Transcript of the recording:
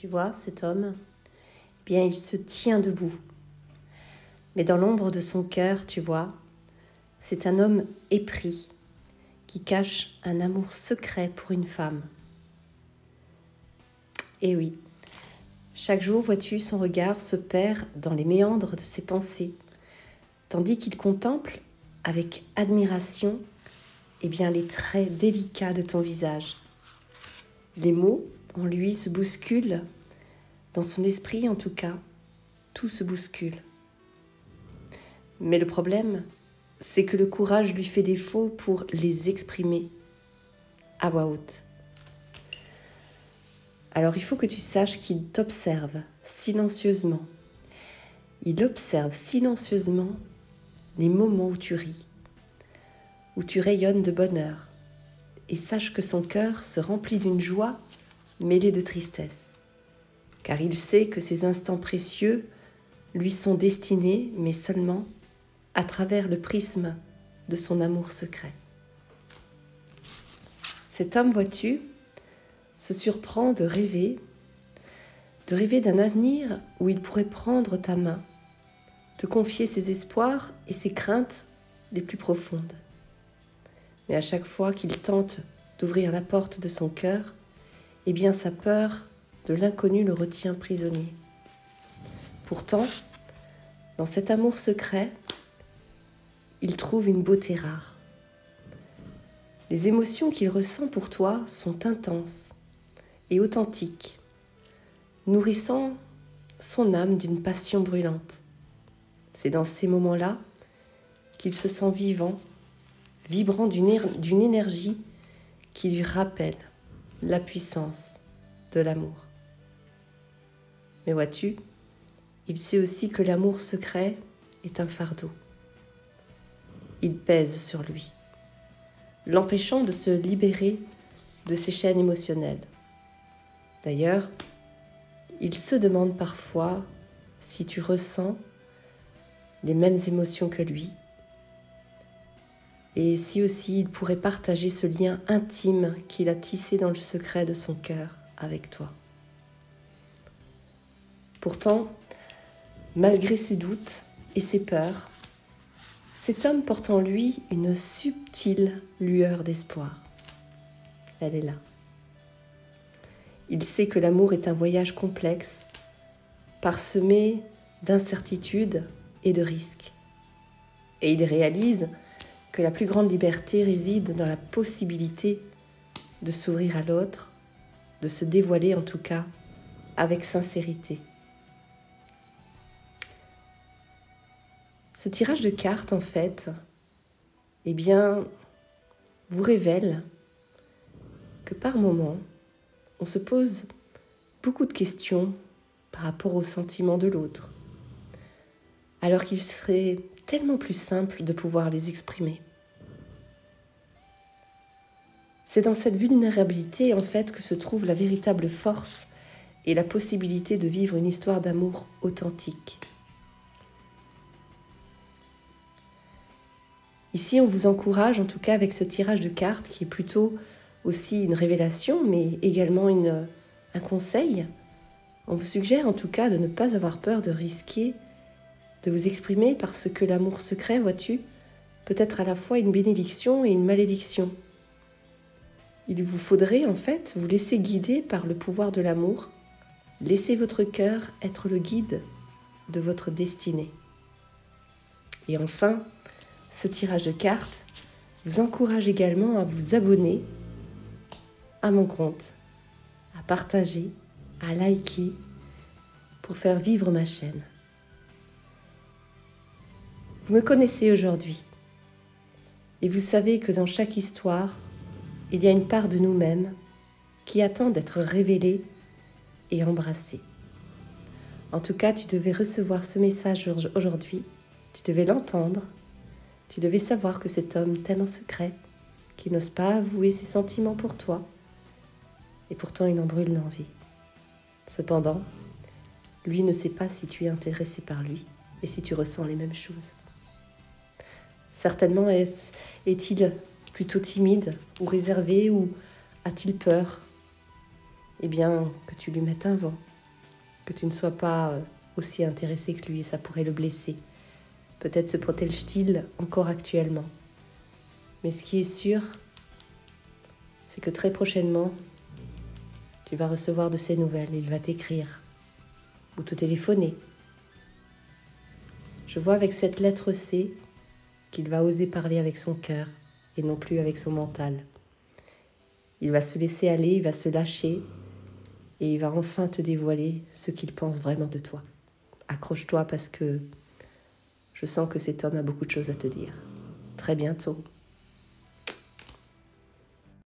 Tu vois, cet homme, eh bien, il se tient debout. Mais dans l'ombre de son cœur, tu vois, c'est un homme épris qui cache un amour secret pour une femme. Et oui, chaque jour, vois-tu, son regard se perd dans les méandres de ses pensées, tandis qu'il contemple avec admiration eh bien, les traits délicats de ton visage. Les mots en lui se bousculent, dans son esprit en tout cas, tout se bouscule. Mais le problème, c'est que le courage lui fait défaut pour les exprimer à voix haute. Alors il faut que tu saches qu'il t'observe silencieusement. Il observe silencieusement les moments où tu ris, où tu rayonnes de bonheur, et sache que son cœur se remplit d'une joie mêlée de tristesse, car il sait que ces instants précieux lui sont destinés, mais seulement à travers le prisme de son amour secret. Cet homme, vois-tu, se surprend de rêver d'un avenir où il pourrait prendre ta main, te confier ses espoirs et ses craintes les plus profondes. Mais à chaque fois qu'il tente d'ouvrir la porte de son cœur, eh bien sa peur de l'inconnu le retient prisonnier. Pourtant, dans cet amour secret, il trouve une beauté rare. Les émotions qu'il ressent pour toi sont intenses et authentiques, nourrissant son âme d'une passion brûlante. C'est dans ces moments-là qu'il se sent vivant, vibrant d'une énergie qui lui rappelle la puissance de l'amour. Mais vois-tu, il sait aussi que l'amour secret est un fardeau. Il pèse sur lui, l'empêchant de se libérer de ses chaînes émotionnelles. D'ailleurs, il se demande parfois si tu ressens les mêmes émotions que lui, et si aussi il pourrait partager ce lien intime qu'il a tissé dans le secret de son cœur avec toi. Pourtant, malgré ses doutes et ses peurs, cet homme porte en lui une subtile lueur d'espoir. Elle est là. Il sait que l'amour est un voyage complexe, parsemé d'incertitudes et de risques. Et il réalise que la plus grande liberté réside dans la possibilité de s'ouvrir à l'autre, de se dévoiler en tout cas avec sincérité. Ce tirage de cartes, en fait, eh bien, vous révèle que par moments, on se pose beaucoup de questions par rapport aux sentiments de l'autre, alors qu'il serait tellement plus simple de pouvoir les exprimer. C'est dans cette vulnérabilité, en fait, que se trouve la véritable force et la possibilité de vivre une histoire d'amour authentique. Ici, on vous encourage, en tout cas avec ce tirage de cartes, qui est plutôt aussi une révélation, mais également un conseil. On vous suggère en tout cas de ne pas avoir peur de risquer de vous exprimer, parce que l'amour secret, vois-tu, peut être à la fois une bénédiction et une malédiction. Il vous faudrait en fait vous laisser guider par le pouvoir de l'amour. Laissez votre cœur être le guide de votre destinée. Et enfin, ce tirage de cartes vous encourage également à vous abonner à mon compte, à partager, à liker pour faire vivre ma chaîne. Vous me connaissez aujourd'hui et vous savez que dans chaque histoire, il y a une part de nous-mêmes qui attend d'être révélée et embrassée. En tout cas, tu devais recevoir ce message aujourd'hui, tu devais l'entendre, tu devais savoir que cet homme t'aime en secret, qu'il n'ose pas avouer ses sentiments pour toi, et pourtant il en brûle l'envie. Cependant, lui ne sait pas si tu es intéressé par lui et si tu ressens les mêmes choses. Certainement est-il plutôt timide ou réservé, ou a-t-il peur? Eh bien, que tu lui mettes un vent, que tu ne sois pas aussi intéressé que lui, ça pourrait le blesser. Peut-être se protège-t-il encore actuellement. Mais ce qui est sûr, c'est que très prochainement, tu vas recevoir de ses nouvelles. Il va t'écrire ou te téléphoner. Je vois avec cette lettre C qu'il va oser parler avec son cœur et non plus avec son mental. Il va se laisser aller, il va se lâcher et il va enfin te dévoiler ce qu'il pense vraiment de toi. Accroche-toi parce que je sens que cet homme a beaucoup de choses à te dire. Très bientôt.